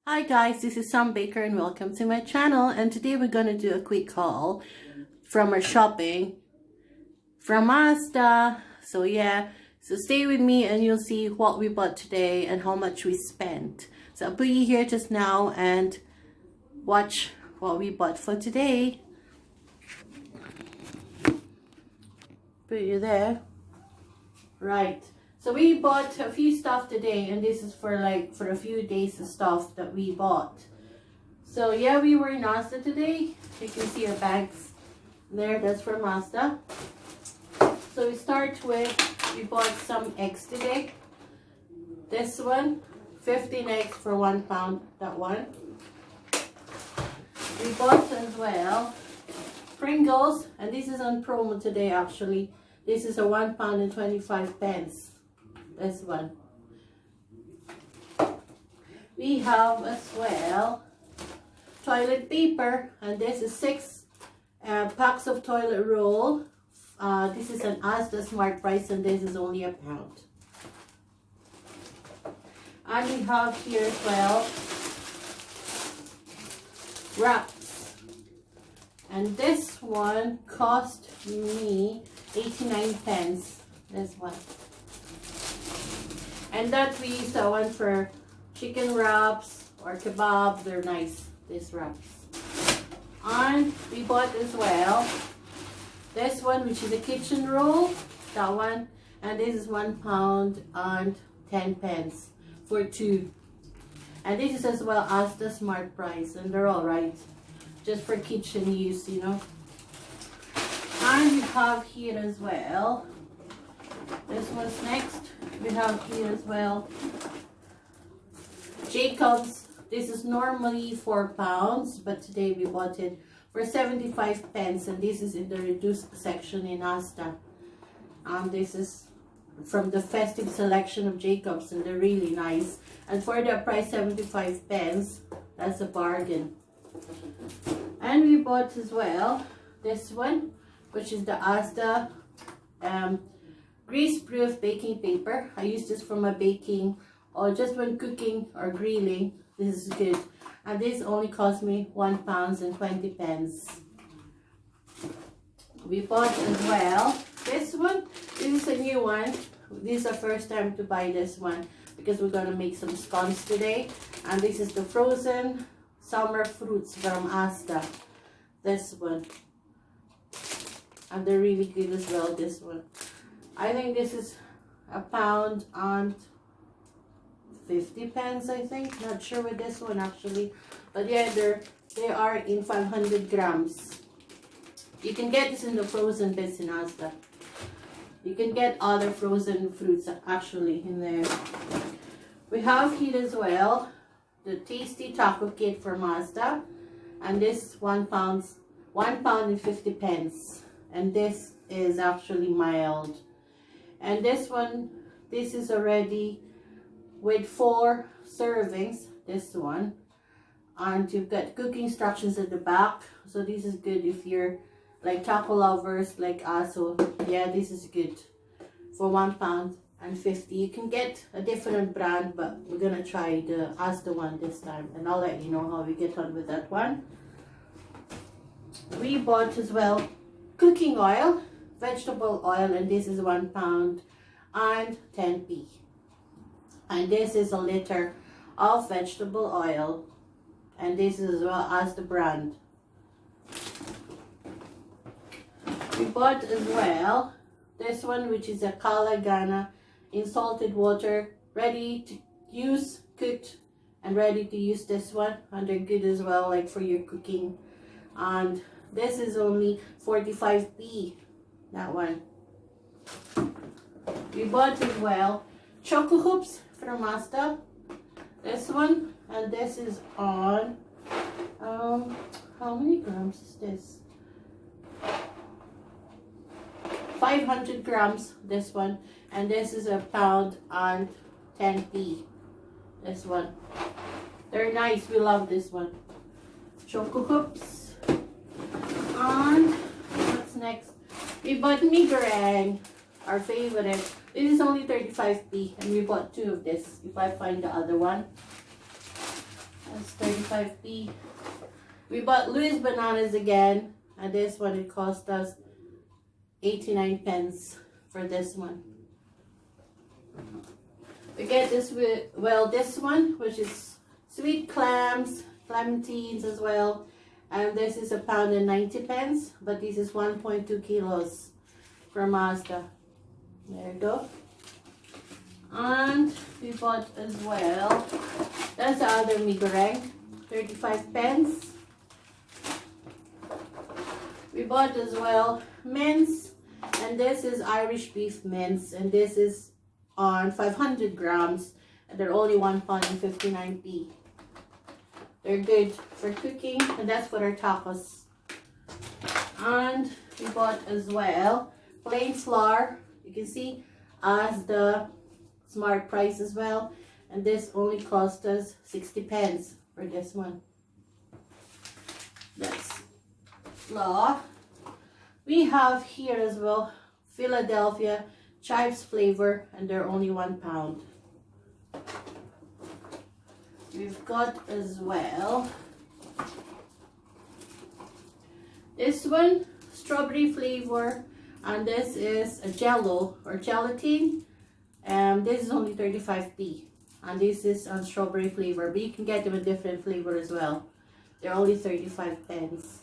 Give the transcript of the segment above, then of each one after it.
Hi guys, this is Sam Baker and welcome to my channel, and today we're going to do a quick haul from our shopping from Asda. So stay with me and you'll see what we bought today and how much we spent. So I'll put you here just now and watch what we bought for today. Put you there. Right. So we bought a few stuff today, and this is for a few days of stuff that we bought. So yeah, we were in Asda today. You can see our bags there. That's from Asda. So we start with, we bought some eggs today. This one, 15 eggs for £1, that one. We bought as well Pringles, and this is on promo today actually. This is a £1.25. This one. We have as well toilet paper, and this is 6 packs of toilet roll. This is an Asda Smart Price, and this is only £1. And we have here as well wraps, and this one cost me 89p. This one. And that we used that one for chicken wraps or kebab. They're nice, these wraps. And we bought as well this one, which is a kitchen roll. That one. And this is £1.10 for 2. And this is as well as the Smart Price. And they're alright. Just for kitchen use, you know. And we have here as well. This one's next. We have here as well Jacob's. This is normally £4, but today we bought it for 75p, and this is in the reduced section in Asda. This is from the festive selection of Jacob's, and they're really nice. And for the price 75p, that's a bargain. And we bought as well this one, which is the Asda grease-proof baking paper. I use this for my baking or just when cooking or grilling. This is good. And this only cost me £1.20. We bought as well this one. This is a new one. This is the first time to buy this one because we're going to make some scones today. And this is the frozen summer fruits from Asda. This one. And they're really good as well, this one. I think this is £1.50, I think. Not sure with this one actually. But yeah, they are in 500 grams. You can get this in the frozen bits in Asda. You can get other frozen fruits actually in there. We have here as well the tasty taco kit from Asda. And this £1.50. And this is actually mild. And this one, this is already with 4 servings, this one. And you've got cooking instructions at the back. So this is good if you're like taco lovers like us. So yeah, this is good for £1.50. You can get a different brand, but we're going to try the Asda one this time. And I'll let you know how we get on with that one. We bought as well cooking oil, vegetable oil, and this is £1.10. And this is a liter of vegetable oil, and this is as well as the brand. We bought as well this one, which is a Kalagana in salted water, ready to use, cooked and ready to use. This one, and they're good as well, like for your cooking. And this is only 45p. That one. We bought as well Choco Hoops from Asda. This one, and this is on how many grams is this? 500 grams. This one, and this is £1.10. This one. They're nice. We love this one. Choco Hoops. And what's next? We bought Migarang, our favorite. This is only 35p, and we bought 2 of this if I find the other one. That's 35p. We bought Louis bananas again, and this one it cost us 89 pence for this one. We get this with, well, this one, which is sweet clams, clementines as well, and this is £1.90, but this is 1.2 kilos from Asda. There you go. And we bought as well, that's the other mee goreng, 35 pence. We bought as well mince, and this is Irish beef mince, and this is on 500 grams, and they're only £1.59. They're good for cooking, and that's for our tacos. And we bought as well plain flour. You can see as the smart price as well, and this only cost us 60 pence for this one. That's flour. We have here as well Philadelphia chives flavor, and they're only £1. We've got as well this one, strawberry flavor, and this is a jello or gelatin. This is only 35p, and this is on strawberry flavor, but you can get them in different flavor as well. They're only 35 pence.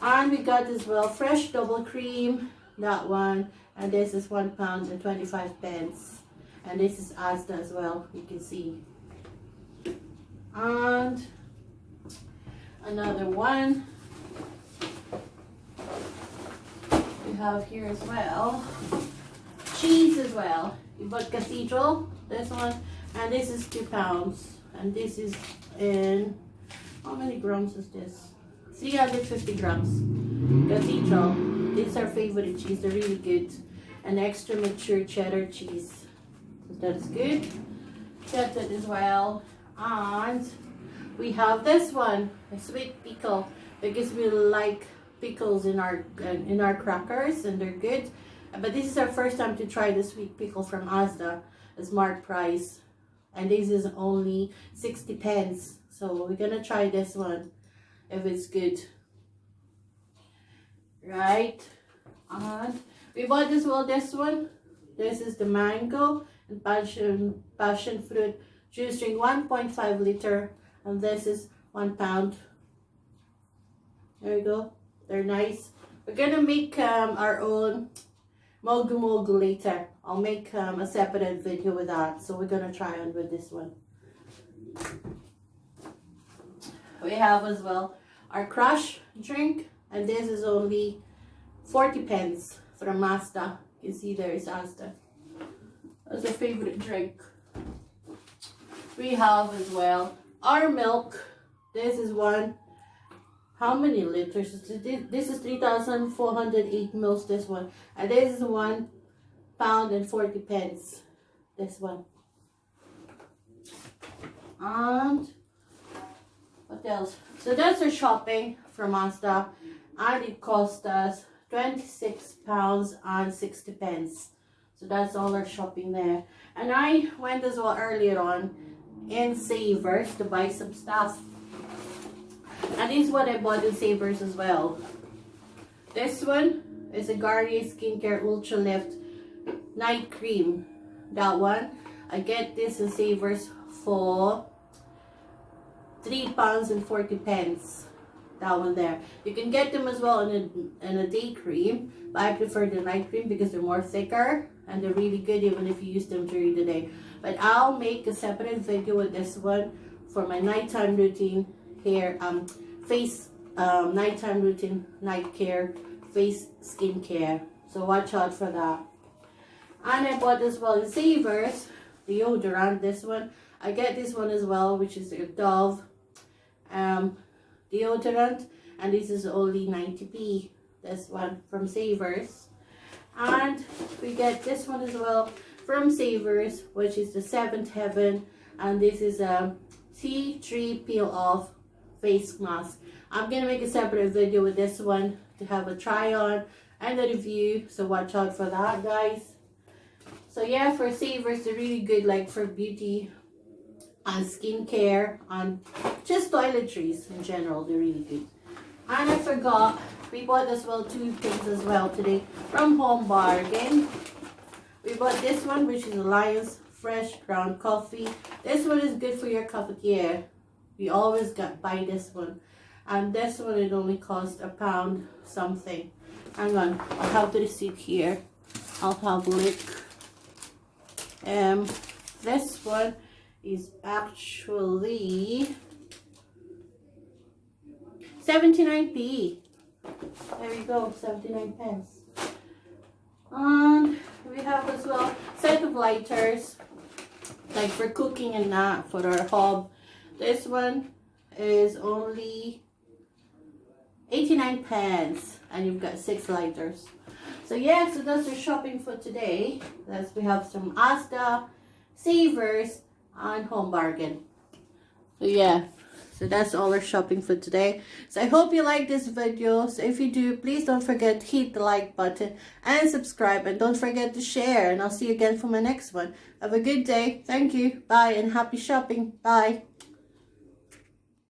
And we got as well fresh double cream, that one, and this is £1.25, and this is Asda as well, you can see. And another one we have here as well, cheese as well. We bought Cathedral, this one, and this is £2, and this is in, how many grams is this? 350 grams. Cathedral. These are favorite cheese. They're really good. An extra mature cheddar cheese. So that is good. Get that as well. And we have this one, a sweet pickle, because we like pickles in our crackers, and they're good. But this is our first time to try the sweet pickle from Asda, a smart price, and this is only 60 pence. So we're gonna try this one if it's good, right? And we bought as well this one. This is the mango and passion fruit juice drink, 1.5 liter, and this is £1. There you go. They're nice. We're gonna make our own mogu mogu later. I'll make a separate video with that. So we're gonna try on with this one. We have as well our crush drink, and this is only 40 pence from Asda. You can see there is Asda. That's a favorite drink. We have as well our milk. This is one, how many liters? This is 3,408 mils, this one. And this is £1.40. This one. And what else? So that's our shopping from Asda, and it cost us £26.60. So that's all our shopping there. And I went as well earlier on in Savers to buy some stuff. And this is what I bought in Savers as well. This one is a Garnier Skincare Ultra Lift Night Cream. That one, I get this in Savers for £3.40. That one there. You can get them as well in a day cream, but I prefer the night cream because they're more thicker and they're really good even if you use them during the day. But I'll make a separate video with this one for my nighttime routine hair, face, nighttime routine, night care, face skin care. So watch out for that. And I bought as well in Savers deodorant. This one, I get this one as well, which is a Dove deodorant, and this is only 90p. This one from Savers. And we get this one as well from Savers, which is the Seventh Heaven, and this is a tea tree peel off face mask. I'm gonna make a separate video with this one to have a try on and a review, so watch out for that, guys. So yeah, for Savers, they're really good, like for beauty and skincare and just toiletries in general. They're really good. And I forgot, we bought as well two things as well today from Home Bargain. We bought this one, which is Alliance Fresh Ground Coffee. This one is good for your cafetiere. We always buy this one. And this one, it only cost £1 something. Hang on, I'll have the receipt here. I'll have a look. This one is actually 79p. There we go, 79 pence. And we have as well set of lighters, like for cooking and that, for our hob. This one is only 89 pence, and you've got 6 lighters. So yeah, so that's our shopping for today. We have some Asda, Savers, and Home Bargain. So yeah, so that's all our shopping for today. So I hope you like this video. So if you do, please don't forget to hit the like button and subscribe, and don't forget to share, and I'll see you again for my next one. Have a good day. Thank you. Bye, and happy shopping. Bye.